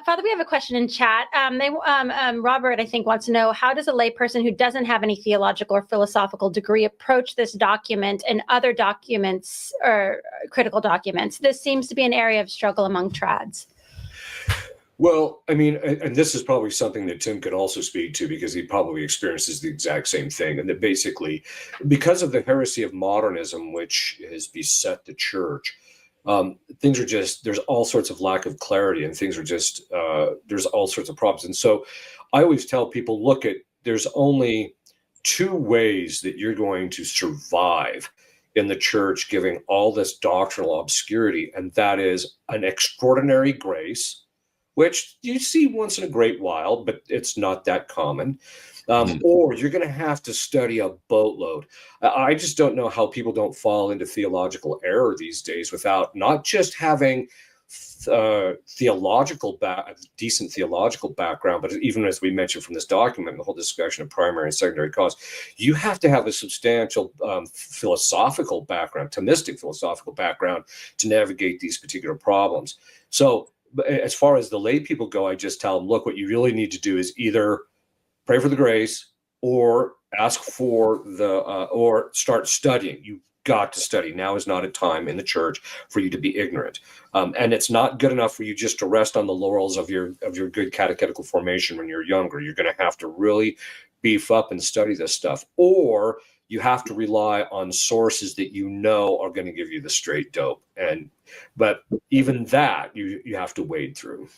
Father, we have a question in chat. Robert, I think, wants to know, how does a layperson who doesn't have any theological or philosophical degree approach this document and other documents or critical documents? This seems to be an area of struggle among trads. Well, I mean, and this is probably something that Tim could also speak to, because he probably experiences the exact same thing. And that basically, because of the heresy of modernism, which has beset the church, things are just, there's all sorts of lack of clarity, and things are just, there's all sorts of problems. And so I always tell people, look, there's only two ways that you're going to survive in the church, giving all this doctrinal obscurity, and that is an extraordinary grace, which you see once in a great while, but it's not that common. Or you're going to have to study a boatload. I just don't know how people don't fall into theological error these days without not just having decent theological background, but even as we mentioned from this document, the whole discussion of primary and secondary cause, you have to have a substantial philosophical background, Thomistic philosophical background, to navigate these particular problems. So as far as the lay people go, I just tell them, look, what you really need to do is either pray for the grace or ask for or start studying. You've got to study. Now is not a time in the church for you to be ignorant. And it's not good enough for you just to rest on the laurels of your good catechetical formation when you're younger. You're going to have to really beef up and study this stuff. Or you have to rely on sources that you know are going to give you the straight dope. But even that, you have to wade through.